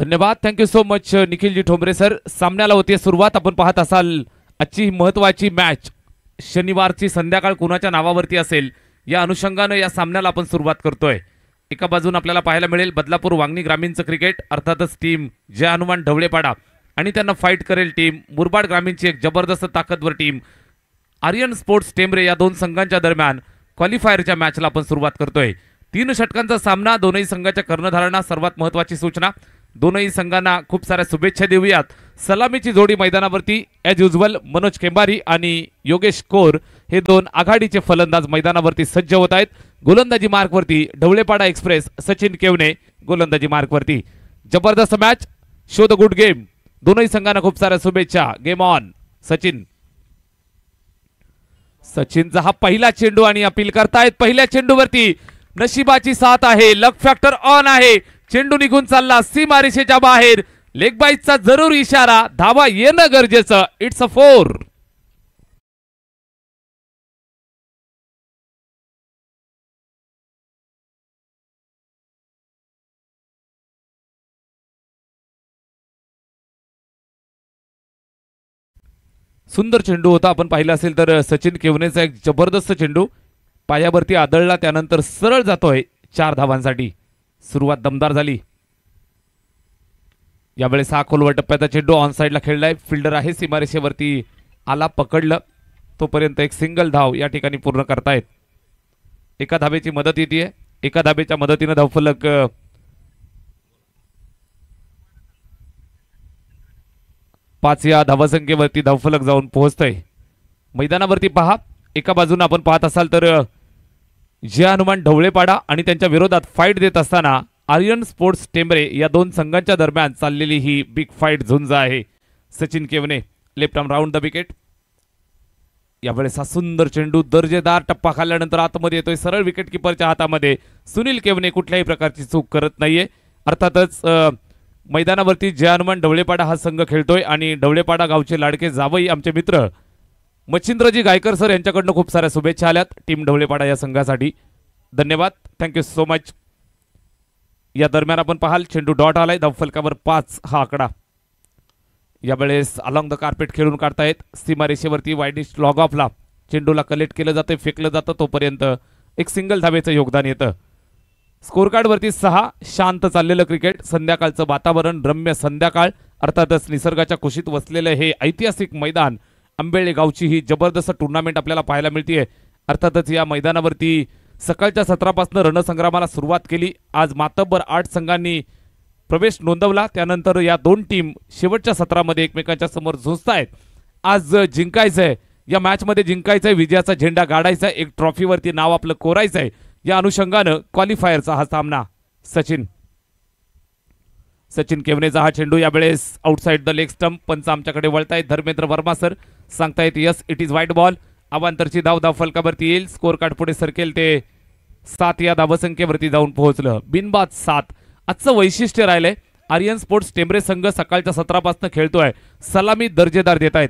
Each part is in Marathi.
धन्यवाद. Thank you so much निखिलजी Thombare sir. सामन्याला होती सुरुवात. आपण पाहत असाल आजची महत्त्वाची मॅच शनिवारची संध्याकाळ कुणाच्या नावावरती असेल या अनुषंगानं या सामन्याला आपण सुरुवात करतोय. एका बाजून आपल्याला पाहायला मिळेल बदलापूर वांगणी ग्रामीणचं क्रिकेट, अर्थातच टीम जय हनुमान ढवळेपाडा आणि त्यांना फाईट करेल टीम मुरबाड ग्रामीणची एक जबरदस्त ताकदवर टीम आर्यन स्पोर्ट्स टेंबरे. या दोन संघांच्या दरम्यान क्वालिफायरच्या मॅचला आपण सुरुवात करतोय. 3 षटकांचा सामना, दोनही संघाच्या कर्णधारांना सर्वात महत्त्वाची सूचना. दोनही संघांना खूप साऱ्या शुभेच्छा देऊयात. सलामीची जोडी मैदानावरती ॲज युजल मनोज केंबारी आणि योगेश कोर हे दोन आघाडीचे फलंदाज मैदानावरती सज्ज होत आहेत. गोलंदाजी मार्कवरती ढवळेपाडा एक्सप्रेस सचिन केवने गोलंदाजी मार्कवरती. जबरदस्त match, show the good game. दोनही संघांना खूप साऱ्या शुभेच्छा. Game on. सचिनचा हा पहिला चेंडू आणि अपील करतायत. पहिल्या चेंडूवरती नशिबाची साथ आहे, लक फॅक्टर ऑन आहे. चेंडू निघून चालला सीमारेषेच्या बाहेर. लेग बाईटचा जरूर इशारा, धावा येणं गरजेचं. It's a 4. सुंदर चेंडू होता. आपण पाहिलं असेल तर सचिन केवनेचा एक जबरदस्त चेंडू पायावरती आदळला, त्यानंतर सरळ जातोय 4 धावांसाठी. सुरुवात दमदार झाली. यावेळेस हा खोलवर टप्प्याचा चेंडू ऑन साइडला खेळलाय. फिल्डर आहे सीमारेषेवरती, आला, पकडलं. तोपर्यंत एक सिंगल धाव या ठिकाणी पूर्ण करतायत. एका धावेची मदत येते. एका धावेच्या मदतीने धावफलक 5 या धावसंख्येवरती धावफलक जाऊन पोहोचतोय. मैदानावरती पहा, एका बाजूने आपण पाहत असाल तर जय हनुमान ढवळेपाडा आणि त्यांच्या विरोधात फाईट देत असताना आर्यन स्पोर्ट्स टेंबरे या दोन संघांच्या दरम्यान चाललेली ही बिग फाईट झुंज आहे. सचिन केवने left arm round the wicket. यावेळेस हा सुंदर चेंडू दर्जेदार टप्पा खाल्ल्यानंतर आतमध्ये येतोय, सरळ विकेट किपरच्या हातामध्ये. सुनील केवने कुठल्याही प्रकारची चूक करत नाहीये. अर्थातच मैदानावरती जय हनुमान ढवळेपाडा हा संघ खेळतोय आणि ढवळेपाडा गावचे लाडके जावई आमचे मित्र मच्छिंद्रजी गायकर सर यांच्याकडनं खूप साऱ्या शुभेच्छा आल्यात टीम ढवळेपाडा या संघासाठी. धन्यवाद. Thank you so much. या दरम्यान आपण पाहाल चेंडू डॉट आलाय. धावफलकावर 5 हा आकडा. यावेळेस अलॉंग द कार्पेट खेळून काढतायत. सीमारेषेवरती वाईडिश लॉग ऑफला चेंडूला कलेक्ट केलं जातं, फेकलं जातं. तोपर्यंत एक सिंगल धावेचं योगदान येतं. स्कोर कार्डवरती 6. शांत चाललेलं क्रिकेट, संध्याकाळचं वातावरण, रम्य संध्याकाळ, अर्थातच निसर्गाच्या कुशीत वसलेलं हे ऐतिहासिक मैदान आंबेळे गावची ही जबरदस्त टुर्नामेंट आपल्याला पाहायला मिळते. अर्थातच या मैदानावरती सकाळच्या सत्रापासून रणसंग्रामाला सुरुवात केली. आज मातब्बर 8 संघांनी प्रवेश नोंदवला. त्यानंतर या दोन टीम शेवटच्या सत्रामध्ये एकमेकांच्या समोर झुंजतायत. आज जिंकायचंय, या मॅचमध्ये जिंकायचंय, विजयाचा झेंडा गाडायचा, एक ट्रॉफीवरती नाव आपलं कोरायचंय. या अनुषंगानं क्वालिफायरचा हा सामना. सचिन केवनेचा हा चेंडू यावेळेस आउटसाइड द लेग स्टंप. पंच आमच्याकडे वळतायत. धर्मेंद्र वर्मा सर सांगतायत yes it is wide ball. अवांतरची धाव फलकावरती येईल. स्कोर कार्ड पुढे सरकेल ते 7 या धावसंख्येवरती जाऊन पोहोचलं. बिनबाद 7. आजचं वैशिष्ट्य राहिलंय, आर्यन स्पोर्ट्स टेंबरे संघ सकाळच्या सत्रापासून खेळतोय. सलामी दर्जेदार देत आहेत.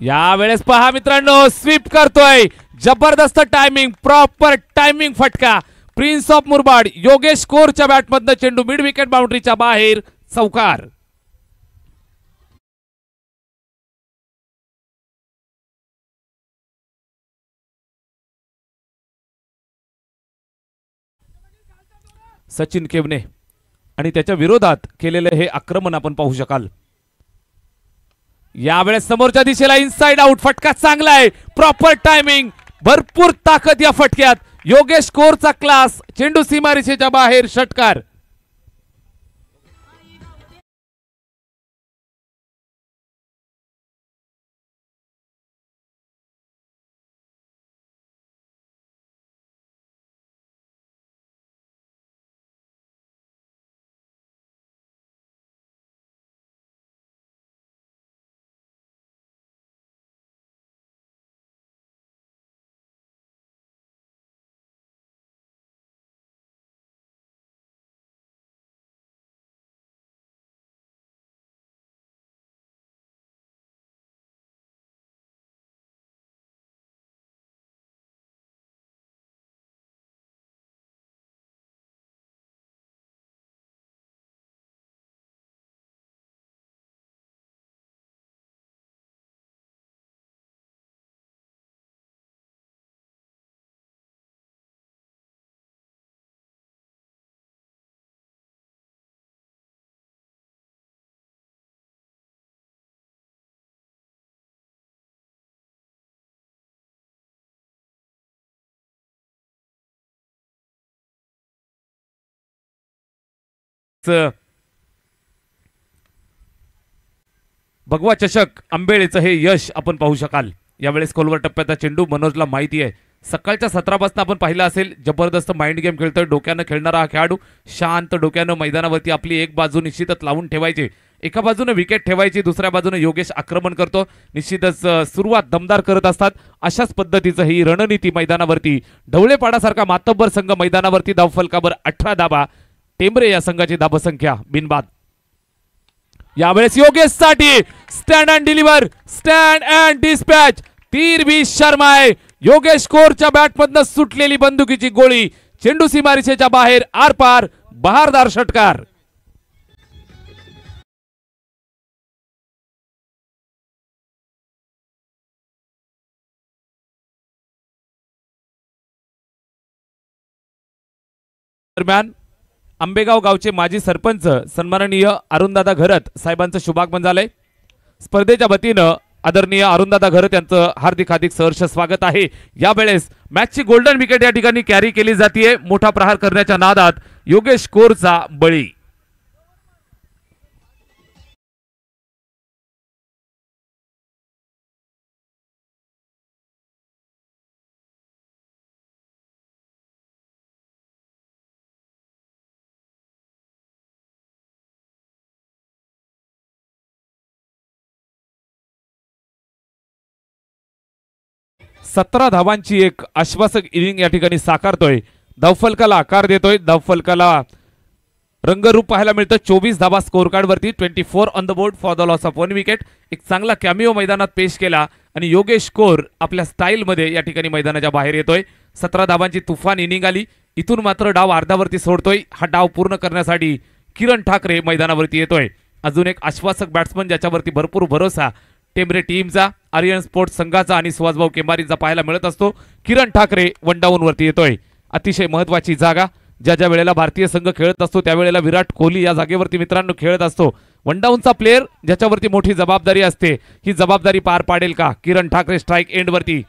यावेळेस पहा मित्रांनो, स्वीप करतोय. जबरदस्त टायमिंग, प्रॉपर टायमिंग फटका. प्रिन्स ऑफ मुरबाड योगेश कोरच्या बॅटमधनं चेंडू मिड विकेट बाउंड्रीच्या बाहेर. चौकार. सचिन केवने आणि त्याच्या विरोधात केलेले हे आक्रमण आपण पाहू शकाल. यावेळेस समोरच्या दिशेला इनसाइड आउट. फटका चांगला आहे, प्रॉपर टायमिंग, भरपूर ताकद या फटक्यात. योगेश कोरचा क्लास. चेंडू सीमारेषेच्या बाहेर. षटकार. निश्चितच भगवा चषक आंबेळेचं हे यश आपण पाहू शकाल। यावेळेस खोलवर टप्प्याचा चेंडू मनोजला माहिती आहे, सकाळच्या सत्रापासून आपण पाहिलं असेल जबरदस्त माइंड गेम खेळतोय, डोक्यानं खेळणारा हा खेळाडू शांत डोक्यानं मैदानावरती आपली एक बाजू निश्चितच लावून ठेवायची, एका बाजूने विकेट ठेवायची, दुसऱ्या बाजूने योगेश आक्रमण करतो, निश्चितच सुरुवात दमदार करत असतात। अशाच पद्धतीचं ही रणनीती मैदानावरती ढवळेपाडासारखा मातब्बर संघ मैदानावरती धावफलकावर 18 धाबा, टेंबरे या संघाची धाबसंख्या बिनबाद। यावेळेस योगेश साठी stand and deliver, stand and dispatch, तीर भी शर्मा आहे। योगेश कोरच्या बॅटमधनं सुटलेली बंदुकीची गोळी चेंडू सीमारेषेच्या बाहेर आरपार, बहारदार षटकार। दरम्यान आंबेगाव गावचे माजी सरपंच सन्माननीय अरुणदादा घरत साहेबांचं शुभागमन झालंय। स्पर्धेच्या वतीनं आदरणीय अरुणदादा घरत यांचं हार्दिक सहर्ष स्वागत आहे। यावेळेस मॅचची गोल्डन विकेट या ठिकाणी कॅरी केली जाते, मोठा प्रहार करण्याच्या नादात योगेश कोरचा बळी। सतरा धावांची एक आश्वासक इनिंग या ठिकाणी साकारतोय, धावफलकाला आकार देतोय, धावफलकाला रंगरूप पाहायला मिळतं। 24 धावा स्कोर कार्ड वरती, 24 on the board for the loss of 1 wicket. एक चांगला कॅमिओ मैदानात पेश केला आणि योगेश कोर आपल्या स्टाईल मध्ये या ठिकाणी मैदानाच्या बाहेर येतोय। 17 धावांची तुफान इनिंग आली, इथून मात्र डाव अर्धावरती सोडतोय। हा डाव पूर्ण करण्यासाठी किरण ठाकरे मैदानावरती येतोय, अजून एक आश्वासक बॅट्समन ज्याच्यावरती भरपूर भरोसा टेंबरे टीमचा, आर्यन स्पोर्ट्स संघाचा आणि सुहासभाऊ केंबारीचा पाहायला मिळत असतो। किरण ठाकरे वन डाऊन वरती येतोय, अतिशय महत्वाची जागा। ज्या वेळेला भारतीय संघ खेळत असतो त्यावेळेला विराट कोहली या जागेवरती मित्रांनो खेळत असतो। वन डाऊनचा प्लेअर ज्याच्यावरती मोठी जबाबदारी असते, ही जबाबदारी पार पाडेल का किरण ठाकरे? स्ट्राइक एंड वरती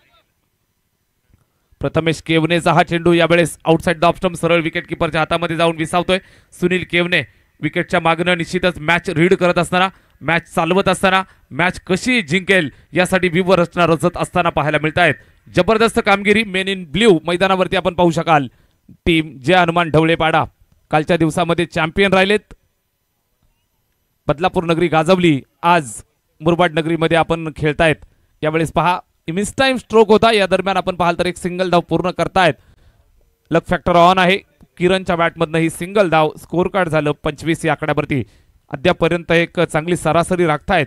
प्रथमेश केवनेचा हा चेंडू यावेळेस आउटसाइड द ऑफ स्टंप सरळ विकेट किपरच्या हातामध्ये जाऊन विसावतोय। सुनील केवने विकेटच्या मागणं निश्चितच मॅच रीड करत असताना, मॅच चालवत असताना, मॅच कशी जिंकेल यासाठी व्यूवर रचना रचत असताना पाहायला मिळत आहेत। जबरदस्त कामगिरी मेन इन ब्ल्यू मैदानावरती आपण पाहू शकाल। टीम जय हनुमान ढवळेपाडा कालच्या दिवसामध्ये चॅम्पियन राहिलेत, बदलापूर नगरी गाजवली, आज मुरबाड नगरीमध्ये आपण खेळतायत। यावेळेस पहा मिस टाइम स्ट्रोक होता, या दरम्यान आपण पाहाल तर एक सिंगल धाव पूर्ण करतायत। लक फॅक्टर ऑन आहे, किरणच्या बॅटमधनं ही सिंगल धाव, स्कोर कार्ड झालं 25 या आकड्यावरती। अद्यापर्यंत एक चांगली सरासरी राखतायत।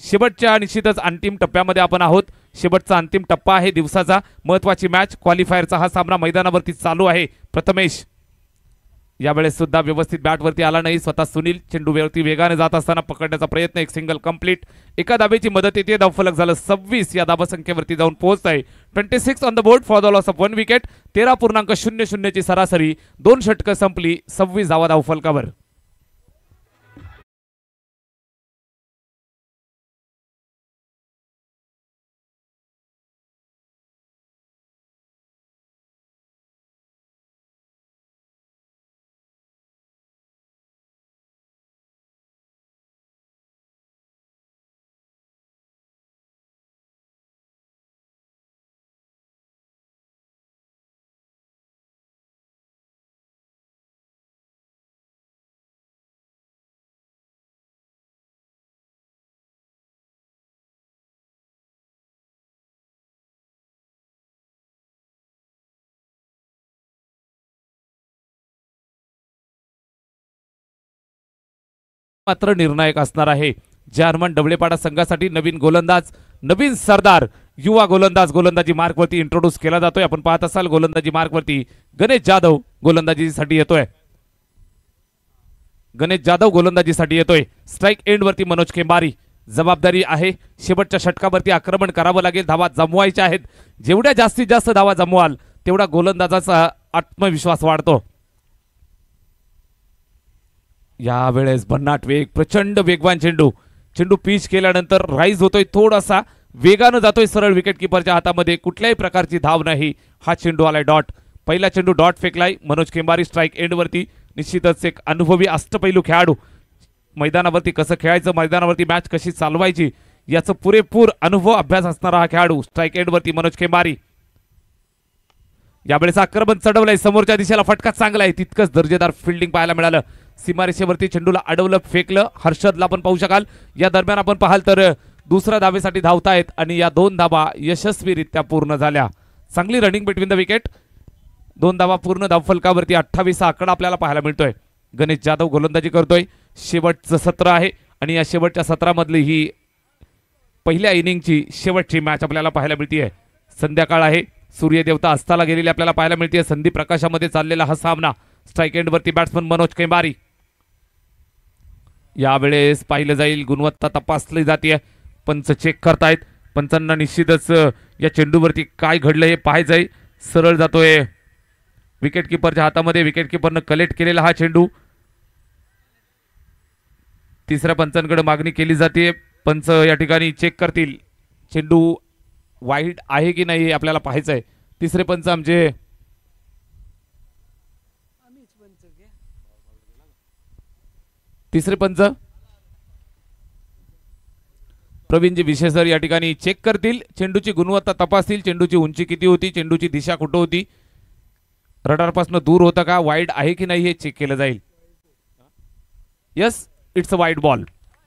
शेवटच्या निश्चितच अंतिम टप्प्यामध्ये आपण आहोत, शेवटचा अंतिम टप्पा आहे दिवसाचा, महत्वाची मॅच क्वालिफायरचा हा सामना मैदानावरती चालू आहे। प्रथमेश यावेळेस सुद्धा व्यवस्थित बॅटवरती आला नाही, स्वतः सुनील चेंडूवरती वेगाने जात असताना पकडण्याचा प्रयत्न, एक सिंगल कंप्लीट, एका धाबेची मदत येते, धावफलक झालं 26 या धाबसंख्येवरती जाऊन पोहोचत आहे। 26 on the board for the loss of 1 wicket, 13.00 ची सरासरी, 2 षटकं संपली, 26 धावा धावफलकावर। मात्र निर्णायक असणार आहे। जय हनुमान ढवळेपाडा संघासाठी नवीन गोलंदाज, नवीन सरदार, युवा गोलंदाज गोलंदाजी मार्कवरती इंट्रोड्यूस केला जातोय। आपण पाहत असाल गोलंदाजी मार्कवरती गणेश जाधव गोलंदाजीसाठी येतोय, गणेश जाधव गोलंदाजीसाठी येतोय। स्ट्राइक एंड वरती मनोज केंबारी, जबाबदारी आहे शेवटच्या षटकावरती आक्रमण करावं लागेल, धावा जमवायच्या आहेत। जेवढ्या जास्तीत जास्त धावा जमवाल तेवढा गोलंदाजाचा आत्मविश्वास वाढतो। यावेळेस भन्नाट वेग, प्रचंड वेगवान चेंडू, चेंडू पिच केल्यानंतर राईज होतोय, थोडासा वेगानं जातोय सरळ विकेट किपरच्या हातामध्ये, कुठल्याही प्रकारची धाव नाही। हा चेंडू आलाय डॉट, पहिला चेंडू डॉट फेकलाय मनोज केंबारी स्ट्राइक एंड वरती। निश्चितच एक अनुभवी अष्टपैलू खेळाडू, मैदानावरती कसं खेळायचं, मैदानावरती मॅच कशी चालवायची याचं पुरेपूर अनुभव अभ्यास असणारा हा खेळाडू. स्ट्राईक एंडवरती मनोज खेमारी. यावेळेस आक्रमण चढवलंय, समोरच्या दिशेला फटका चांगला आहे, तितकंच दर्जेदार फिल्डिंग पाहायला मिळालं. सीमारेषेवरती चेंडूला अडवलं, फेकलं. हर्षदला आपण पाहू शकाल. या दरम्यान आपण पाहाल तर दुसऱ्या धावेसाठी धावतायत आणि या 2 धावा यशस्वीरित्या पूर्ण झाल्या. चांगली रनिंग बिटवीन द विकेट. 2 धावा पूर्ण धावफलकावरती. 28 हा आकडा आपल्याला पाहायला मिळतोय. गणेश जाधव गोलंदाजी करतोय. शेवटचं सत्र आहे आणि या शेवटच्या सत्रामधली ही पहिल्या इनिंगची शेवटची मॅच आपल्याला पाहायला मिळते. संध्याकाळ आहे, सूर्यदेवता अस्ताला गेलेली आपल्याला पाहायला मिळते. संधी प्रकाशामध्ये चाललेला हा सामना. स्ट्राईक एंडवरती बॅट्समन मनोज कैमारी. यावेळेस पाहिलं जाईल, गुणवत्ता तपासली जाते, पंच चेक करतायत. पंचांना निश्चितच या चेंडूवरती काय घडलं हे पाहायचंय. सरळ जातोय विकेट किपरच्या हातामध्ये. विकेट किपरनं कलेक्ट केलेला हा चेंडू तिसऱ्या पंचांकडे मागणी केली जाते. पंच या ठिकाणी चेक करतील चेंडू वाईड आहे की नाही हे आपल्याला पाहायचंय. तिसरे पंच आमचे तिसरे पंच प्रवीणजी विशेषर या ठिकाणी चेक करतील, चेंडूची गुणवत्ता तपासतील. चेंडूची उंची किती होती, चेंडूची दिशा कुठं होती, रडारपासून दूर होता का, वाईड आहे की नाही हे चेक केलं जाईल. Yes, it's a wide ball.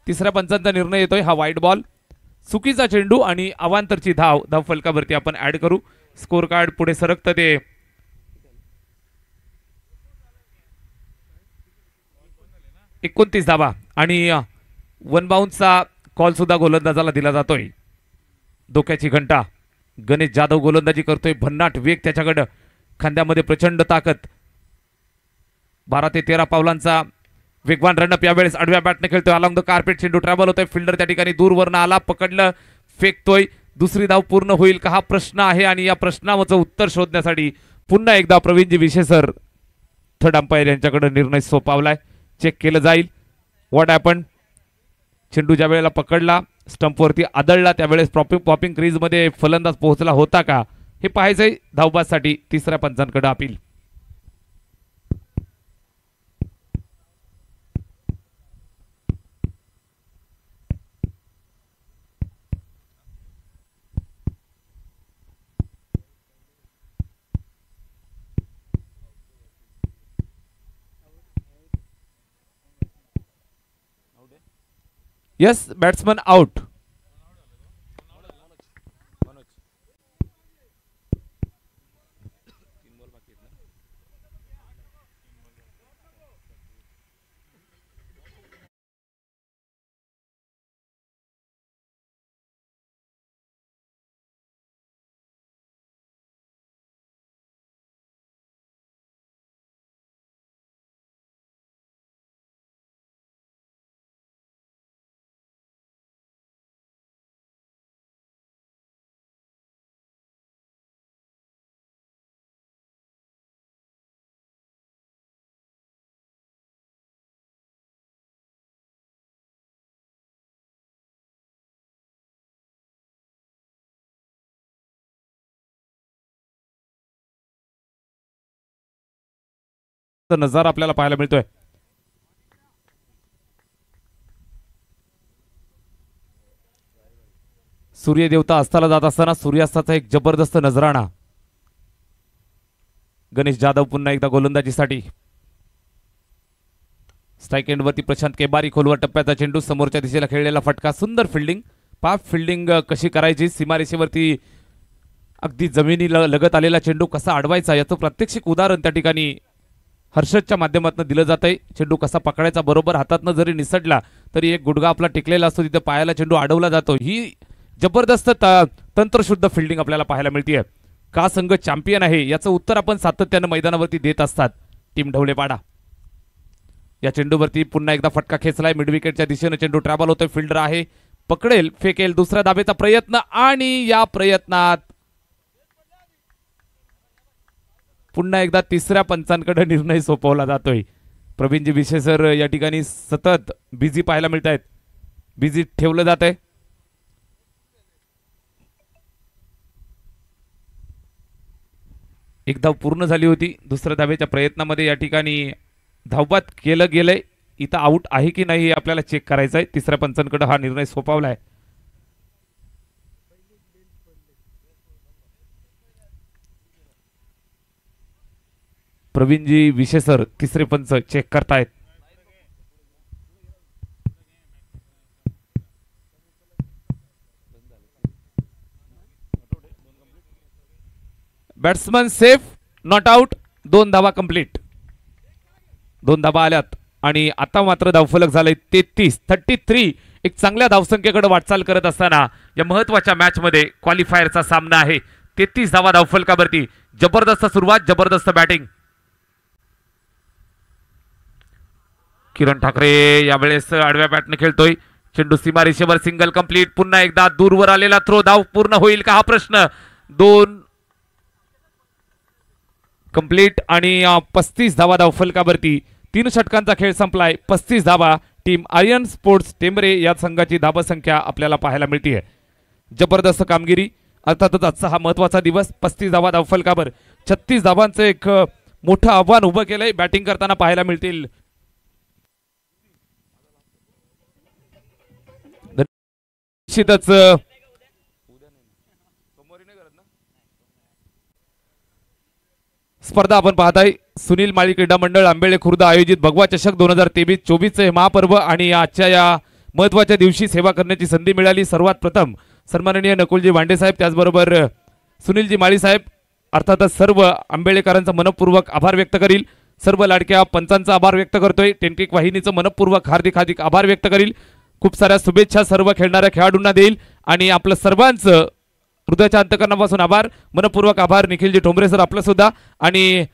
तिसऱ्या पंचांचा निर्णय येतोय हा वाईड बॉल. चुकीचा चेंडू आणि अवांतरची धाव धावफलकावरती आपण ऍड करू. स्कोर कार्ड पुढे सरकतं ते 29 धावा आणि 1 बाउन्सचा कॉल सुद्धा गोलंदाजाला दिला जातोय. डोक्याची घंटा. गणेश जाधव गोलंदाजी करतोय, भन्नाट वेग त्याच्याकडं, खांद्यामध्ये प्रचंड ताकद. 12 ते 13 पावलांचा वेगवान रनअप यावेळेस आडव्या बॅटने खेळतोय. अलॉंग द कार्पेट चेंडू ट्रॅव्हल होतोय. फिल्डर त्या ठिकाणी दूरवरनं आला, पकडलं, फेकतोय. दुसरी धाव पूर्ण होईल का हा प्रश्न आहे आणि या प्रश्नाचं उत्तर शोधण्यासाठी पुन्हा एकदा प्रवीणजी विशेषर थर्ड अंपायर यांच्याकडे निर्णय सोपवलाय. चेक केलं जाईल व्हॉट हॅपन. चेंडू ज्या वेळेला पकडला, स्टंपवरती आदळला, त्यावेळेस पॉपिंग क्रीजमध्ये फलंदाज पोहोचला होता का हे पाहायचंय. धावबाजसाठी तिसऱ्या पंचांकडे अपील. Yes, batsman out. नजारा आपल्याला पाहायला मिळतोय. सूर्यदेवता अस्ताला जात असताना सूर्यास्ताचा एक जबरदस्त नजराणा. गणेश जाधव पुन्हा एकदा गोलंदाजीसाठी. स्ट्राईक एंडवरती प्रशांत केबारी. खोलवर टप्प्याचा चेंडू, समोरच्या दिशेला खेळलेला फटका. सुंदर फिल्डिंग. फिल्डिंग कशी करायची, सीमारेषेवरती अगदी जमिनीला लगत आलेला चेंडू कसा अडवायचा याचं प्रात्यक्षिक उदाहरण त्या ठिकाणी हर्षदच्या माध्यमातून दिलं जात आहे. चेंडू कसा पकडायचा, बरोबर हातातनं जरी निसटला तरी एक गुडघा आपला टिकलेला असतो, तिथे पायाला चेंडू अडवला जातो. ही जबरदस्त तंत्रशुद्ध फिल्डिंग आपल्याला पाहायला मिळते. का संघ चॅम्पियन आहे याचं उत्तर आपण सातत्यानं मैदानावरती देत असतात टीम ढवळेपाडा. या चेंडूवरती पुन्हा एकदा फटका खेचलाय. मिड विकेटच्या दिशेने चेंडू ट्रॅव्हल होतोय. फिल्डर आहे, पकडेल, फेकेल. दुसऱ्या धाबेचा प्रयत्न आणि या प्रयत्नात पुन्हा एकदा तिसऱ्या पंचांकडे निर्णय सोपवला जातोय. प्रवीणजी विशेषर या ठिकाणी सतत बिझी पाहायला मिळत आहेत. बिझी ठेवलं जात आहे. एक धाव पूर्ण झाली होती. दुसऱ्या धावेच्या प्रयत्नामध्ये या ठिकाणी धावबाद केलं गेलंय. इथं आउट आहे की नाही हे आपल्याला चेक करायचं आहे. तिसऱ्या पंचांकडे हा निर्णय सोपवलाय. प्रवीणजी विशेषर तिसरे पंच चेक करतायत. Batsman safe, not out. 2 धावा कंप्लीट. 2 धावा आल्यात आणि आता मात्र धावफलक झालंय 33. एक चांगल्या धावसंख्येकडे वाटचाल करत असताना या महत्वाच्या मॅच मध्ये क्वालिफायरचा सामना आहे. 33 धावा धावफलकावरती. जबरदस्त सुरुवात, जबरदस्त बॅटिंग. किरण ठाकरे यावेळेस आडव्या बॅटने खेळतोय. चेंडू सीमारेषेवर, सिंगल कंप्लीट. पुन्हा एकदा दूरवर आलेला थ्रो. धाव पूर्ण होईल का हा प्रश्न. 2 कंप्लीट आणि 35 धावा धावफलकावरती. 3 षटकांचा खेळ संपलाय. 35 धावा. टीम आर्यन स्पोर्ट्स टेंबरे या संघाची धावसंख्या आपल्याला पाहायला मिळते. जबरदस्त कामगिरी. अर्थातच आजचा हा महत्वाचा दिवस. 35 धावा धावफलकावर 36 धावांचं एक मोठं आव्हान उभं केलंय. बॅटिंग करताना पाहायला मिळतील निश्चितच. स्पर्धा आपण पाहताय सुनील माळी क्रीडा मंडळ आंबेळे खुर्द आयोजित भगवा चषक 2023-24 हे महापर्व आणि आजच्या या महत्वाच्या दिवशी सेवा करण्याची संधी मिळाली. सर्वात प्रथम सन्माननीय नकुलजी भांडे साहेब, त्याचबरोबर सुनीलजी माळी साहेब, अर्थातच सर्व आंबेळेकरांचा मनपूर्वक आभार व्यक्त करील. सर्व लाडक्या पंचांचा आभार व्यक्त करतोय. टेंटिक वाहिनीचं मनपूर्वक हार्दिक आभार व्यक्त करील. खूप साऱ्या शुभेच्छा सर्व खेळणाऱ्या खेळाडूंना देईल आणि आपलं सर्वांचं हृदयाच्या अंतकरणापासून आभार, मनपूर्वक आभार. निखिलजी ठोंबरे सर आपलं सुद्धा. आणि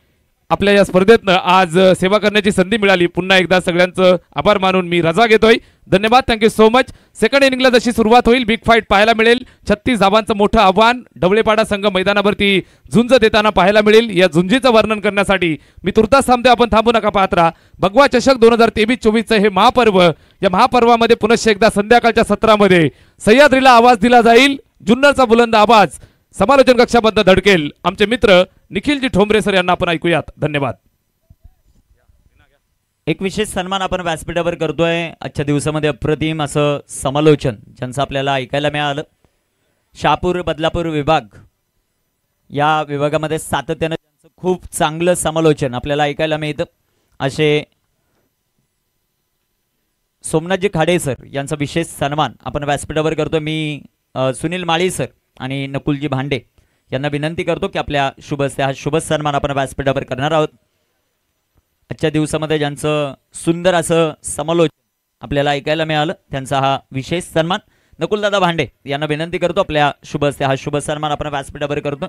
आपल्या या स्पर्धेतनं आज सेवा करण्याची संधी मिळाली. पुन्हा एकदा सगळ्यांचं आभार मानून मी रजा घेतोय. धन्यवाद, थँक्यू सो मच. सेकंड इनिंगला जशी सुरुवात होईल बिग फाईट पाहायला मिळेल. 36 धावांचं मोठं आव्हान ढवळेपाडा संघ मैदानावरती झुंज देताना पाहायला मिळेल. या झुंजीचं वर्णन करण्यासाठी मी तुर्तास थांबते. आपण थांबू नका, पाहत राहा. भगवा चषक 2023-24 हे महापर्व. या महापर्वामध्ये पुनश्च एकदा संध्याकाळच्या सत्रामध्ये सह्याद्रीला आवाज दिला जाईल. जुन्नरचा बुलंद आवाज समालोचन कक्षाबद्ध धडकेल. आमचे मित्र निखिलजी ठोंबरे सर यांना आपण ऐकूयात. धन्यवाद. एक विशेष सन्मान आपण व्यासपीठावर करतोय. आजच्या दिवसामध्ये अप्रतिम असं समालोचन ज्यांचं आपल्याला ऐकायला मिळालं. शहापूर बदलापूर विभाग या विभागामध्ये सातत्यानं त्यांचं खूप चांगलं समालोचन आपल्याला ऐकायला मिळतं. असे सोमनाथजी खाडे सर यांचा विशेष सन्मान आपण व्यासपीठावर करतोय. मी सुनील माळी सर आणि नकुलजी भांडे यांना विनंती करतो की आपल्या शुभ हस्ते हा शुभ सन्मान आपण व्यासपीठावर करणार आहोत. आजच्या दिवसामध्ये ज्यांचं सुंदर असं समालोचन आपल्याला ऐकायला मिळालं त्यांचा हा विशेष सन्मान नकुलदादा भांडे यांना विनंती करतो आपल्या शुभ हस्ते हा शुभ सन्मान आपण व्यासपीठावर करतो.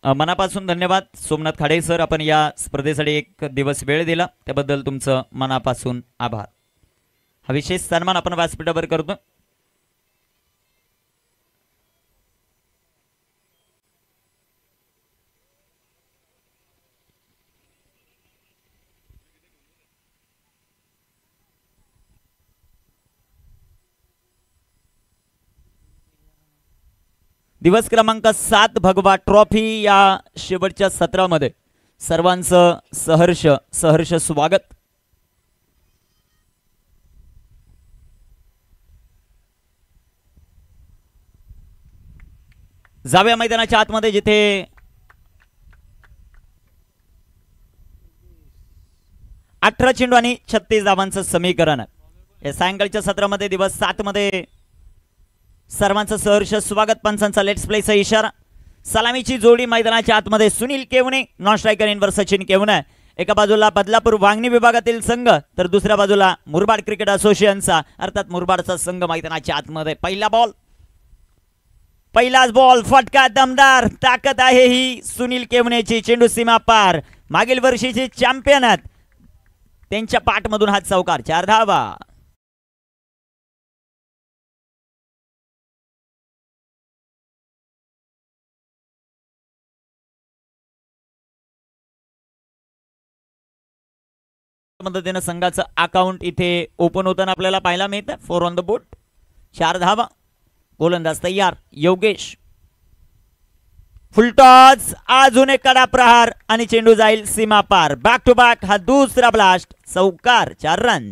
मनापासून धन्यवाद सोमनाथ खाडे सर, आपण या स्पर्धेसाठी एक दिवस वेळ दिला त्याबद्दल तुमचं मनापासून आभार. हा विशेष सन्मान आपण व्यासपीठावर करतो. दिवस क्रमांक 7 भगवा ट्रॉफी या शेवटच्या सत्रामध्ये सर्वांचं सहर्ष स्वागत. जाव्या मैदानाच्या आतमध्ये जिथे अठरा चेंडू आणि 36 धावांचं समीकरण आहे. या सायंकाळच्या सत्रामध्ये दिवस 7 मध्ये सर्वांचं सहर्ष स्वागत. पंचांचा लेट्स प्लेचा इशारा. सलामीची जोडी मैदानाच्या आतमध्ये सुनील केवणे, नॉन स्ट्रायकर इनवर सचिन केवणे. एका बाजूला बदलापूर वांगणी विभागातील संघ तर दुसऱ्या बाजूला मुरबाड क्रिकेट असोसिएशनचा अर्थात मुरबाडचा संघ मैदानाच्या आतमध्ये. पहिलाच बॉल फटका दमदार. ताकद आहे ही सुनील केवणेची. चेंडू सीमा पार. मागील वर्षीचे चॅम्पियन आहेत त्यांच्या पाठमधून हात चौकार. 4 धावा. मदतीने संघाचं अकाउंट इथे ओपन होताना आपल्याला पाहायला मिळतं. 4 ऑन द बोर्ड. 4 धावा. गोलंदाज तयार योगेश. फुलटॉस, अजून एक कडा प्रहार आणि चेंडू जाईल सीमा पार. बॅक टू बॅक हा दुसरा ब्लास्ट, चौकार, 4 रन.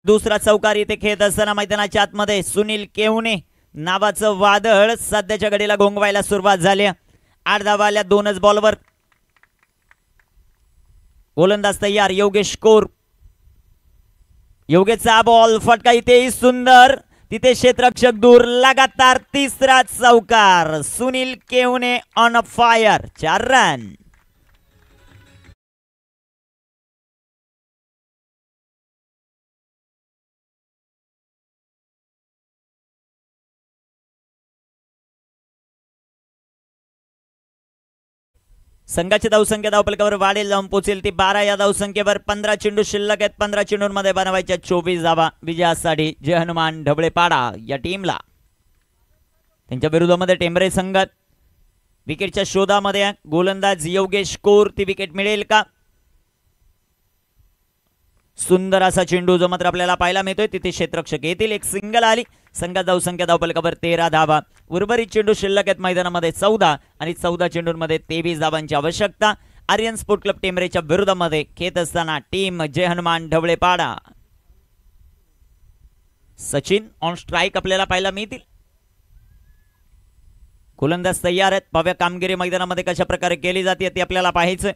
दुसरा चौकार इथे खेळत असताना मैदानाच्या आतमध्ये सुनील केवणे नावाचं वादळ सध्याच्या घडीला घोंगवायला सुरुवात झाली. 8 धावा आल्या 2च बॉलवर. गोलंदाज तयार, योगेश कोर. योगेशचा बॉल फटका इथेही सुंदर, तिथे क्षेत्ररक्षक दूर. लगातार तिसरा चौकार, सुनील केवणे ऑन फायर, 4 रन. संघाची धावसंख्या धावफलकावर वाढेल, जाऊन पोहोचेल ती 12 या धावसंख्येवर. 15 चेंडू शिल्लक आहेत. 15 चेंडूंमध्ये बनवायच्या 24 धावा. विजयासाठी जय हनुमान ढवळेपाडा या टीमला. त्यांच्या विरोधामध्ये टेंबरे संघ विकेटच्या शोधामध्ये. गोलंदाज योगेश कोर, ती विकेट मिळेल का? सुंदर असा चेंडू जो मात्र आपल्याला पाहायला मिळतोय, तिथे क्षेत्ररक्षक येतील. एक सिंगल आली. संघात धावसंख्या धावफलकावर 13 धावा. उर्वरित चेंडू शिल्लक आहेत मैदानामध्ये 14 आणि 14 चेंडूंमध्ये 23 धावांची आवश्यकता. आर्यन स्पोर्ट क्लब टेंबरेच्या विरोधामध्ये खेळत असताना team Jai Hanuman Dhavalepada. Sachin on strike आपल्याला पाहायला मिळतील. गोलंदाज तयार आहेत. भव्य कामगिरी मैदानामध्ये कशा प्रकारे केली जाते ते आपल्याला पाहायचं.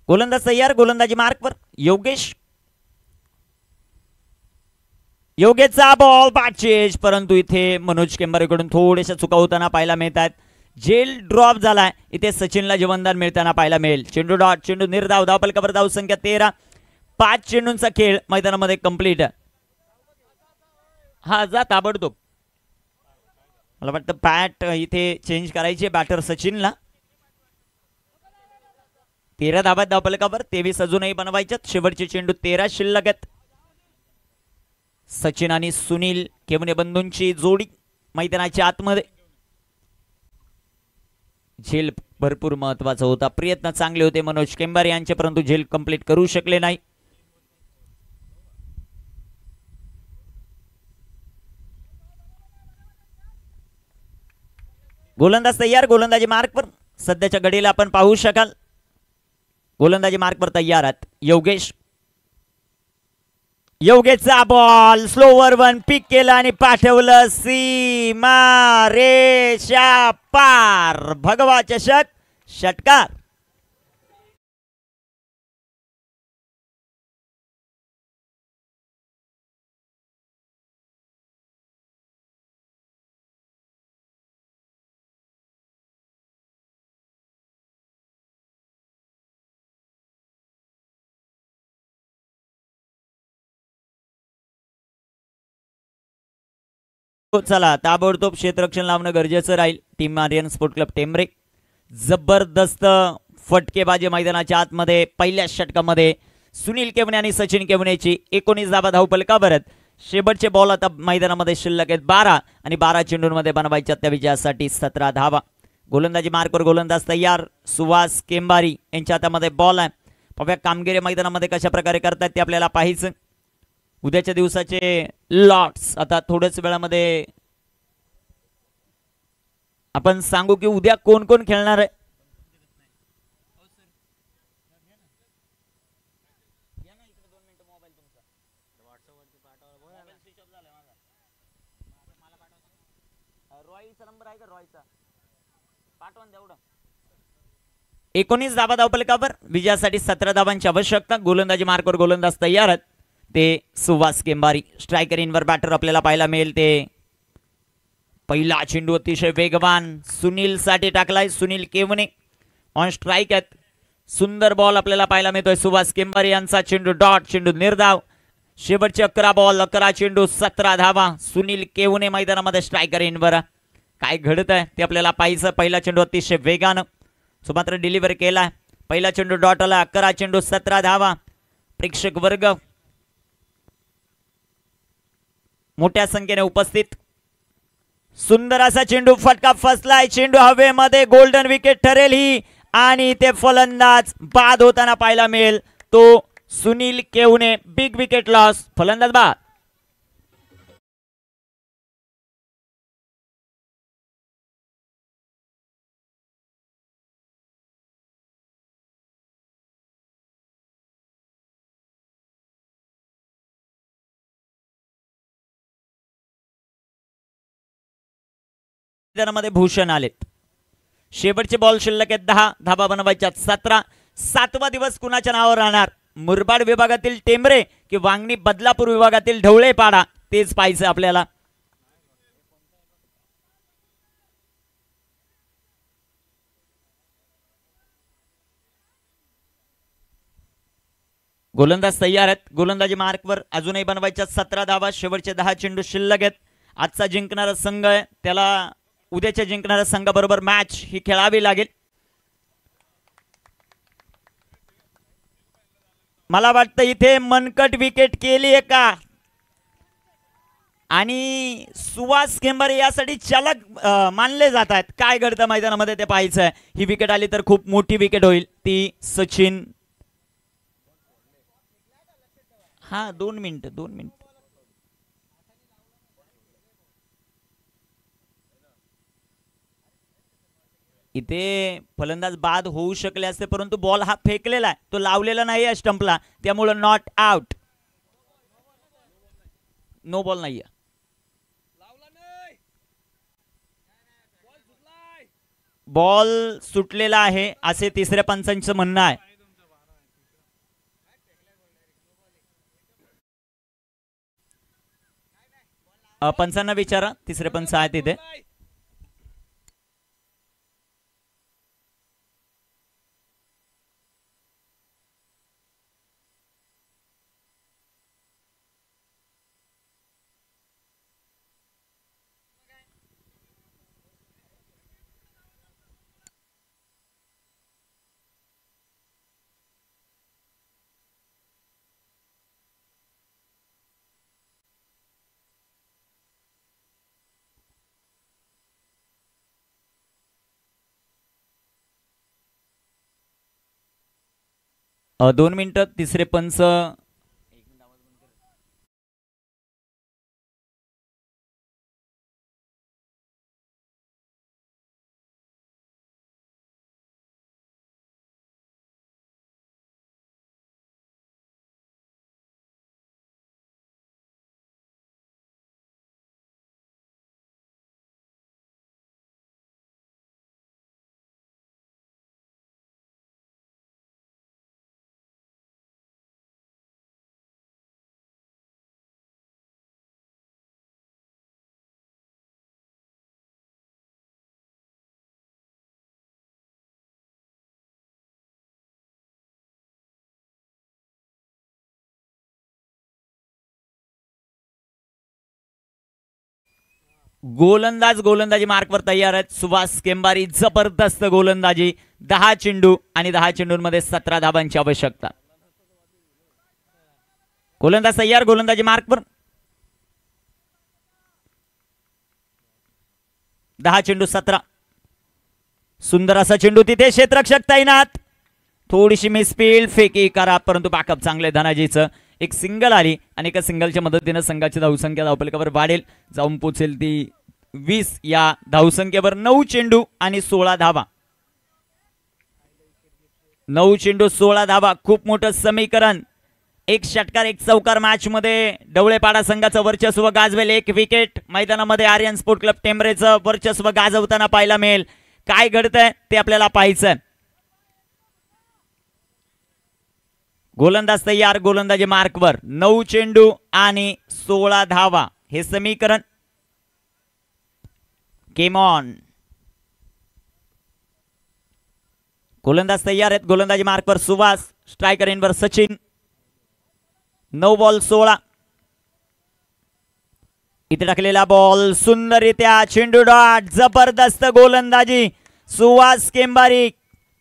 गोलंदाज तयार, गोलंदाजी मार्कवर. योगेशचा बॉल बाचेज, परंतु इथे मनोज केंबरेकडून थोड्याशा चुका होताना पाहायला मिळतात. जेल ड्रॉप झालाय. इथे सचिनला जीवनदान मिळताना पाहायला मिळेल. चेंडू डॉट, चेंडू निर्धाव. धावफलकावर धावसंख्या 13. 5 चेंडूंचा खेळ मैदानामध्ये कंप्लीट. हा जा ताबडतोब. मला वाटतं बॅट इथे चेंज करायची बॅटर सचिनला. 13 धावा धावफलकावर, 23 अजूनही बनवायच्यात. शेवटचे चेंडू 13 शिल्लक आहेत. सचिन आणि सुनील केवणे बंधूंची जोडी मैदानाच्या आतमध्ये. झेल भरपूर महत्वाचा होता. प्रयत्न चांगले होते मनोज केंबारे यांचे, परंतु झेल कंप्लीट करू शकले नाही. गोलंदाज तयार, गोलंदाजी मार्कवर. सध्याच्या घडीला आपण पाहू शकाल गोलंदाजी मार्कवर तयार आहेत. योगेशचा बॉल स्लोवर वन पिक केला आणि पाठवलं सीमा रेषा पार. भगवा चषक, षटकार. चला ताबडतोब क्षेत्ररक्षण लावणं गरजेचं राहील. Team Aryan sport club Tembre. जबरदस्त फटकेबाजी मैदानाच्या आतमध्ये. पहिल्या षटकामध्ये सुनील केवणे आणि सचिन केवणेची 19 धावा धावफलकावर आहेत. शेवटचे बॉल आता मैदानामध्ये शिल्लक आहेत 12 आणि 12 चेंडूंमध्ये बनवायच्या त्या विजयासाठी 17 धावा. गोलंदाजी मार्कवर गोलंदाज तयार. सुहास केंबारी यांच्या हातामध्ये बॉल आहे. पाहूया कामगिरी मैदानामध्ये कशा प्रकारे करतात ते आपल्याला पाहायचं. उद्याच्या दिवसाचे लॉट्स आता थोड्याच वेळामध्ये आपण सांगू की उद्या कोण कोण खेळणार आहे. रॉयचा 19 धावा धावफलकावर. विजयासाठी 17 धावांची आवश्यकता. गोलंदाजी मार्कवर गोलंदाज तयार आहेत. ते सुहास केंबारी. स्ट्रायकर इनवर बॅटर आपल्याला पाहायला मिळेल. ते पहिला चेंडू अतिशय वेगवान सुनील साठी टाकलाय. सुनील केवणे ऑन स्ट्राईक आहेत. सुंदर बॉल आपल्याला पाहायला मिळतोय. सुहास केंबारी यांचा चेंडू डॉट, चेंडू निर्धाव. शेवटचे 11 बॉल 11 चेंडू 17 धावा. सुनील केवणे मैदानामध्ये स्ट्रायकर इनवर. काय घडत आहे ते आपल्याला पाहायचं. पहिला चेंडू अतिशय वेगानं सो मात्र डिलिव्हर केला. पहिला चेंडू डॉट आला. 11 चेंडू 17 धावा. प्रेक्षक वर्ग मोठ्या संख्येने उपस्थित. सुंदर असा चेंडू फटका फसलाय. चेंडू हवेमध्ये. गोल्डन विकेट ठरेल ही आणि ते फलंदाज बाद होताना पाहायला मिळेल तो Sunil Kevane. Big wicket loss. फलंदाज बाद. मध्ये भूषण आलेत. शेवटचे बॉल शिल्लक आहेत 10. धाबा बनवायच्या 17. 7वा दिवस कुणाच्या नावावर राहणार? मुरबाड विभागातील टेंबरे की वांगणी बदलापूर विभागातील ढवळेपाडा? तेच पाहायचं आपल्याला. गोलंदाज तयार आहेत. गोलंदाजी मार्कवर अजूनही बनवायच्या 17 धावा. शेवटचे 10 चेंडू शिल्लक आहेत. आजचा जिंकणारा संघ आहे त्याला उद्याच्या जिंकणाऱ्या संघाबरोबर मॅच ही खेळावी लागेल. मला वाटतं इथे मनकट विकेट केली आहे का आणि सुहास खेंबारे यासाठी चालक मानले जात आहेत. काय घडतं मैदानामध्ये ते पाहायचं आहे. ही विकेट आली तर खूप मोठी विकेट होईल. ती सचिन. हा 2 मिनिट. इथे फलंदाज बाद होऊ शकले असते परंतु बॉल हा फेकलेला आहे. तो लावलेला नाही आहे स्टंपला. त्यामुळे नॉट आउट. नो बॉल नाहीये. बॉल सुटलेला आहे असे तिसऱ्या पंचांचं म्हणणं आहे. पंचांना विचारा. तिसरे पंच आहेत तिथे. दोन मिनिटं. तिसरे पंच गोलंदाजी मार्कवर तयार आहेत. सुभाष केंबारी. जबरदस्त गोलंदाजी. 10 चेंडू आणि 10 चेंडूंमध्ये 17 धाबांची आवश्यकता. गोलंदाज तयार. गोलंदाजी मार्कवर. 10 चेंडू 17. सुंदर असा चेंडू तिथे. क्षेत्ररक्षक तैनात. थोडीशी मिसफील्ड. फेकी करा परंतु बॅकअप चांगले धनाजीचं. एक सिंगल आली आणि एका सिंगलच्या मदतीने संघाची धावसंख्या धावफलकावर वाढेल. जाऊन पोचेल ती 20 या धावसंख्येवर. 9 चेंडू आणि 16 धावा. 9 चेंडू 16 धावा. खूप मोठं समीकरण. एक षटकार एक चौकार मॅच मध्ये ढवळेपाडा संघाचं वर्चस्व गाजवेल. एक विकेट. मैदानामध्ये आर्यन स्पोर्ट क्लब टेंबरेचं वर्चस्व गाजवताना पाहायला मिळेल. काय घडतंय ते आपल्याला पाहायचं. गोलंदाज तयार. गोलंदाजी मार्कवर. 9 चेंडू आणि 16 धावा हे समीकरण. Game on. गोलंदाज तयार आहेत. गोलंदाजी मार्कवर सुभाष. स्ट्रायकर इनवर सचिन. 9 बॉल 16. इथे टाकलेला बॉल सुंदररित्या चेंडू डॉट. जबरदस्त गोलंदाजी. सुहास केंबारी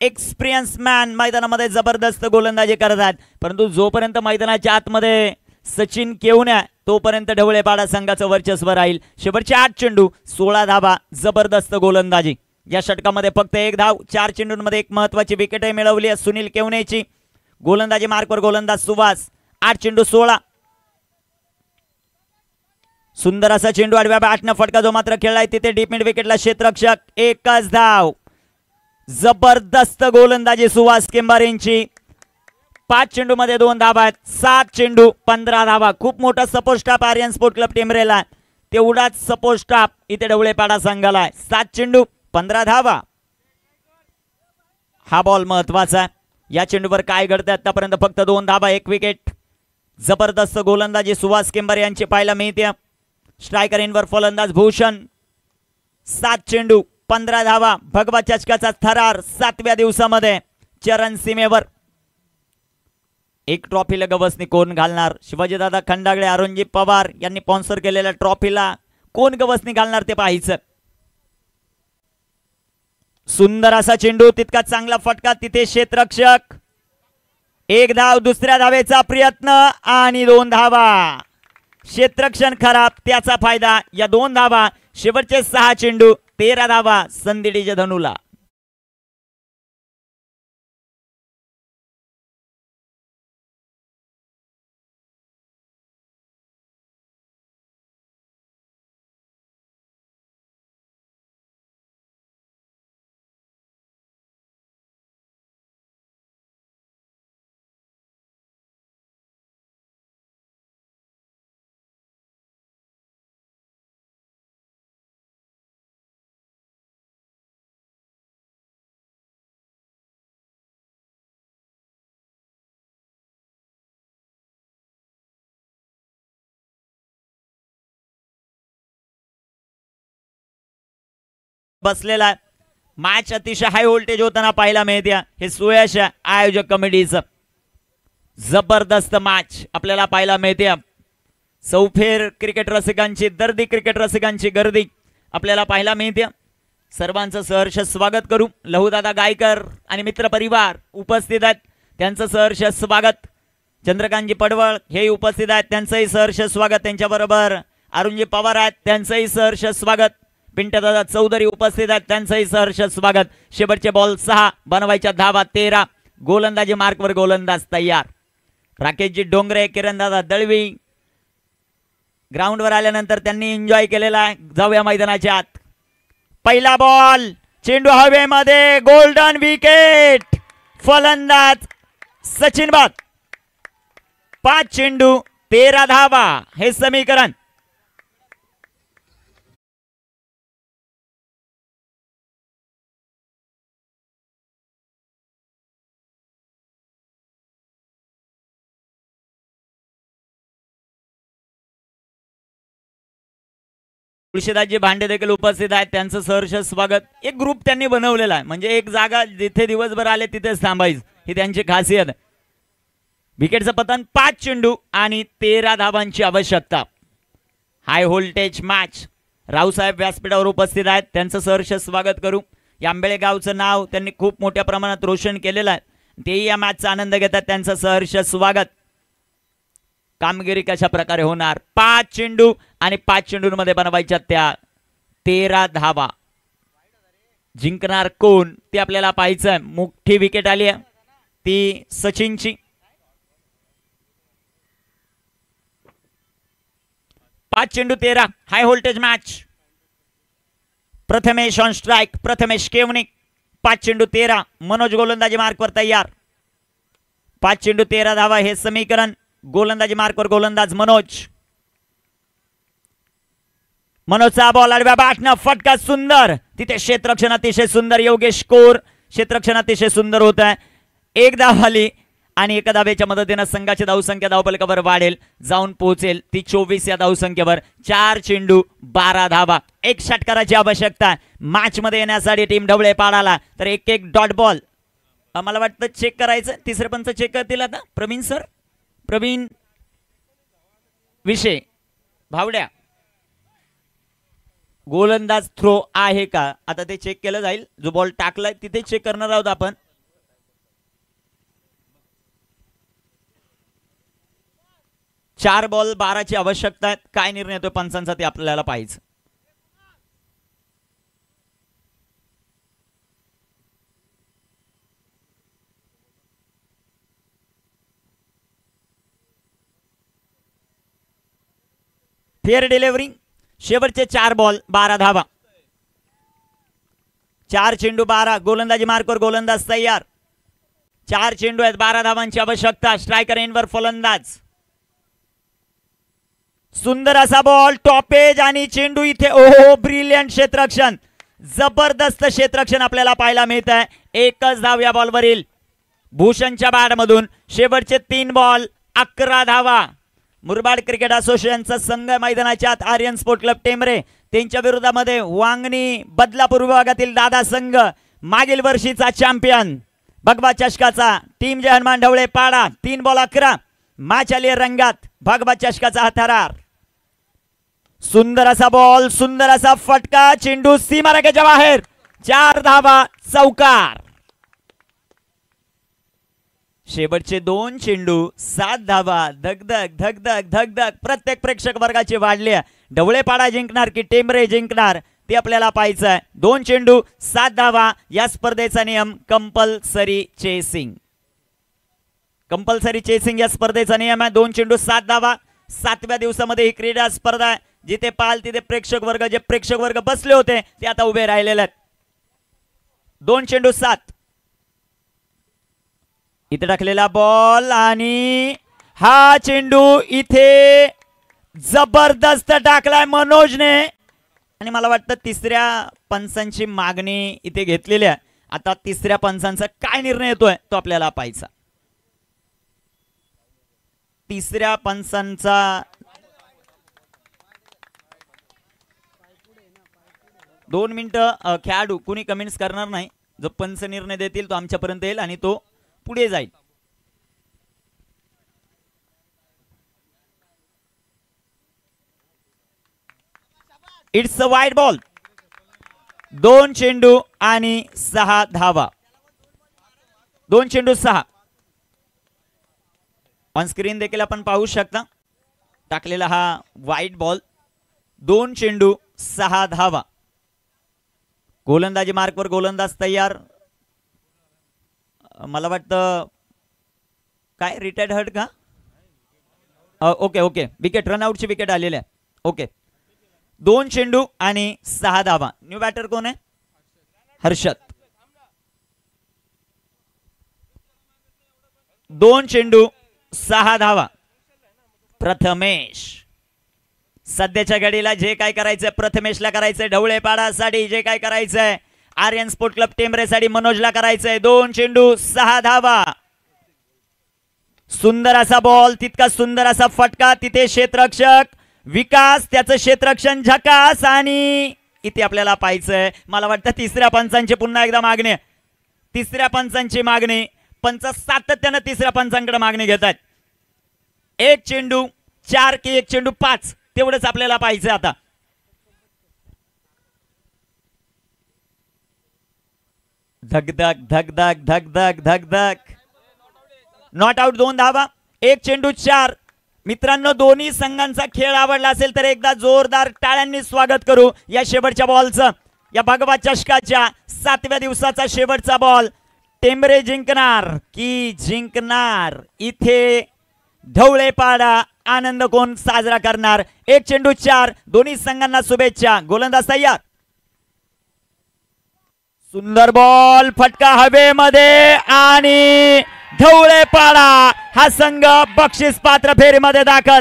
एक्सपिरियन्स मॅन मैदानामध्ये जबरदस्त गोलंदाजी करतात, परंतु जोपर्यंत मैदानाच्या आतमध्ये सचिन केवण्या तोपर्यंत ढवळेपाडा संघाचं वर्चस्व राहील. शेवटचे 8 चेंडू 16 धावा, जबरदस्त गोलंदाजी. या षटकामध्ये फक्त 1 धाव, 4 चेंडूंमध्ये एक महत्वाची विकेटही मिळवली आहे सुनील केवणेची. गोलंदाजी मार्कवर गोलंदाज सुभाष. 8 चेंडू 16. सुंदर असा चेंडू आडव्या बॅटनं फटका जो मात्र खेळलाय तिथे डीप मिड विकेटला क्षेत्ररक्षक. एकच धाव. जबरदस्त गोलंदाजी सुहास केंबारेंची. 5 चेंडू मध्ये 2 धावा आहेत. 7 चेंडू 15 धावा. खूप मोठा support staff Aryan sport club टेंबरेला, तेवढाच सपोर्ट स्टाफ इथे ढवळेपाडा संघाला आहे. 7 चेंडू 15 धावा. हा बॉल महत्वाचा. या चेंडूवर काय घडतं आतापर्यंत? फक्त 2 धावा, 1 विकेट. जबरदस्त गोलंदाजी सुहास केंबारे यांची पाहायला मिळते. स्ट्रायकर इनवर फलंदाज भूषण. 7 चेंडू 15 धावा. भगवा चषकाचा थरार 7व्या दिवसामध्ये चरण सीमेवर. एक ट्रॉफीला गवसणी कोण घालणार? शिवाजीदादा खंडागळे, अरुणजी पवार यांनी स्पॉन्सर केलेल्या ट्रॉफीला कोण गवसणी घालणार ते पाहायचं. सुंदर असा चेंडू, तितका चांगला फटका, तिथे क्षेत्ररक्षक. 1 धाव, दुसऱ्या धावेचा प्रयत्न आणि 2 धावा. क्षेत्ररक्षण खराब, त्याचा फायदा. या 2 धावा. शेवटचे 6 चेंडू 13 धावा. संदीडीच्या धनुला. बसलेला मॅच अतिशय हाय व्होल्टेज होताना पाहायला मिळते. हे सुयश आयोजक कमिटीचं. जबरदस्त मॅच आपल्याला पाहायला मिळते. सौफेर क्रिकेट रसिकांची दर्दी, क्रिकेट रसिकांची गर्दी आपल्याला पाहायला मिळते. सर्वांचं सहर्ष स्वागत करू. लहूदादा गायकर आणि मित्र परिवार उपस्थित आहेत, त्यांचं सहर्ष स्वागत. चंद्रकांतजी पडवळ हे उपस्थित आहेत, त्यांचंही सहर्ष स्वागत. त्यांच्याबरोबर अरुणजी पवार आहेत, त्यांचंही सहर्ष स्वागत. पिंटदादा चौधरी उपस्थित आहेत, त्यांचंही सहर्ष स्वागत. शेवटचे बॉल 6, बनवायच्या धावा 13. गोलंदाजी मार्कवर गोलंदाज तयार. राकेशजी डोंगरे, किरणदादा दळवी ग्राउंडवर आल्यानंतर त्यांनी एन्जॉय केलेला आहे. जाऊया मैदानाच्या आत. पहिला बॉल, चेंडू हवेमध्ये, गोल्डन विकेट. फलंदाज सचिन बाद. 5 चेंडू 13 धावा हे समीकरण. तुळशीदासजी भांडे देखील उपस्थित आहेत, त्यांचं सहर्ष स्वागत. एक ग्रुप त्यांनी बनवलेला आहे, म्हणजे एक जागा जिथे दिवसभर आले तिथेच थांबायचं, ही त्यांची खासियत. विकेटचं पतन. 5 चेंडू आणि 13 धावांची आवश्यकता. हाय व्होल्टेज मॅच. रावसाहेब व्यासपीठावर उपस्थित आहेत, त्यांचं सहर्ष स्वागत करू. या आंबेळे गावचं नाव त्यांनी खूप मोठ्या प्रमाणात रोशन केलेलं आहे, तेही या मॅचचा आनंद घेतात, त्यांचं सहर्ष स्वागत. कामगिरी कशा प्रकारे होणार? 5 चेंडू आणि 5 चेंडूंमध्ये बनवायच्या त्या 13 धावा. जिंकणार कोण ते आपल्याला पाहायचं. मोठी विकेट आली आहे ती सचिनची. 5 चेंडू 13. High voltage match. Prathamesh on strike. Prathamesh Kevani. 5 चेंडू 13. मनोज गोलंदाजी मार्कवर तयार. 5 चेंडू 13 धावा हे समीकरण. गोलंदाजी मार्कवर गोलंदाज मनोज. मनोजचा बॉल आडव्या बॅटनं फटका सुंदर. तिथे क्षेत्ररक्षण अतिशय सुंदर. योगेश कोर क्षेत्ररक्षण अतिशय सुंदर होत आहे. 1 धाव आली आणि 1 धावेच्या मदतीने संघाची धावसंख्या धावफलकावर वाढेल, जाऊन पोहोचेल ती 24 या धावसंख्येवर. 4 चेंडू 12 धावा. 1 षटकाराची आवश्यकता मॅच मध्ये येण्यासाठी टीम ढवळेपाडाला. तर 1-1 डॉट बॉल. मला वाटतं चेक करायचं. तिसरे पंच चेक करतील आता. प्रवीण सर, प्रवीण विषय भावड्या. गोलंदाज थ्रो आहे का आता ते चेक केलं जाईल. जो बॉल टाकलाय तिथे चेक करणार आहोत आपण. 4 बॉल 12 ची आवश्यकता आहे. काय निर्णय येतोय पंचांचा ते आपल्याला पाहायचं. Fair delivery. शेवटचे 4 बॉल 12 धावा. 4 चेंडू 12. गोलंदाजी मार्कवर गोलंदाज तयार. 4 चेंडू आहेत, 12 धावांची आवश्यकता. स्ट्रायकर एंडवर फलंदाज. सुंदर असा बॉल, टॉपेज आणि चेंडू इथे. ओहो, ब्रिलियंट क्षेत्ररक्षण, जबरदस्त क्षेत्ररक्षण आपल्याला पाहायला मिळत आहे. एकच धाव या बॉलवरील भूषणच्या बॅटमधून. शेवटचे 3 बॉल 11 धावा. मुरबाड क्रिकेट असोसिएशनचा संघ मैदानाच्या आत आर्यन स्पोर्ट क्लब टेंबरे त्यांच्या विरोधामध्ये वांगणी बदलापूर विभागातील दादा संघ, मागील वर्षीचा चॅम्पियन भगवा चषकाचा टीम जय हनुमान ढवळे पाडा. 3 बॉल 11 माचाली रंगात भगवा चषकाचा हथारार. सुंदर असा बॉल, सुंदर असा फटका, चेंडू सीमारेषेच्या बाहेर. 4 धावा, चौकार. शेवटचे 2 चेंडू 7 धावा. धगधग धगधग धगधग प्रत्येक प्रेक्षक वर्गाची वाढली. ढवळेपाडा जिंकणार की टेंबरे जिंकणार ते आपल्याला पाहायचं आहे. 2 चेंडू 7 धावा. या स्पर्धेचा नियम कंपल्सरी चेसिंग. कंपल्सरी चेसिंग या स्पर्धेचा नियम आहे. 2 चेंडू 7 धावा. 7व्या दिवसामध्ये ही क्रीडा स्पर्धा आहे. जिथे पाल तिथे प्रेक्षक वर्ग, जे प्रेक्षक वर्ग बसले होते ते आता उभे राहिलेले आहेत. 2 चेंडू 7. इथे टाकलेला बॉल आणि हा चेंडू इथे जबरदस्त टाकलाय मनोजने. आणि मला वाटतं 3ऱ्या पंचांची मागणी इथे घेतलेली आहे. आता 3ऱ्या पंचांचा काय निर्णय येतोय तो आपल्याला पाहायचा. 3ऱ्या पंचांचा 2 मिनिटं खेळाडू कुणी कमेंट्स करणार नाही. जो पंच निर्णय देतील तो आमच्यापर्यंत येईल आणि तो पुढे जाईल. It's a wide ball. 2 चेंडू आणि 6 धावा. 2 चेंडू 6. ऑन स्क्रीन देखील आपण पाहू शकता टाकलेला हा वाईड बॉल. 2 चेंडू 6 धावा. गोलंदाजी मार्कवर गोलंदाज तयार. मला वाटतं काय रिटायर्ड हर्ट का? ओके ओके, विकेट, रनआउटची विकेट आलेली आहे. ओके. 2 चेंडू आणि 6 धावा. न्यू बॅटर कोण आहे? हर्षद. 2 चेंडू 6 धावा. प्रथमेश. सध्याच्या घडीला जे काय करायचंय प्रथमेशला करायचंय. ढवळेपाडासाठी जे काय करायचंय आर्यन स्पोर्ट क्लब टेंबरेसाठी मनोजला करायचंय. 2 चेंडू 6 धावा. सुंदर असा बॉल, तितका सुंदर असा फटका. तिथे क्षेत्ररक्षक विकास, त्याचं क्षेत्ररक्षण झकास. आणि इथे आपल्याला पाहायचंय, मला वाटतं 3ऱ्या पंचांची पुन्हा एकदा मागणी. 3ऱ्या पंचांची मागणी. पंच सातत्यानं 3ऱ्या पंचांकडे मागणी घेतात. 1 चेंडू 4 की 1 चेंडू 5 तेवढंच आपल्याला पाहायचं आता. धगधग धगधग धगधग धगधग. Not out. 2 धावा. 1 चेंडू 4. मित्रांनो, दोन्ही संघांचा खेळ आवडला असेल तर एकदा जोरदार टाळ्यांनी स्वागत करू या शेवटच्या बॉलचं. या भगवा चषकाच्या 7व्या दिवसाचा शेवटचा बॉल. टेंबरे जिंकणार की जिंकणार? इथे ढवळेपाडा आनंद कोण साजरा करणार? 1 चेंडू 4. दोन्ही संघांना शुभेच्छा. गोलंदाज तयार. सुंदर बॉल, फटका हवेमध्ये आणि ढवळेपाडा हा संघ बक्षीस पात्र फेरीमध्ये दाखल.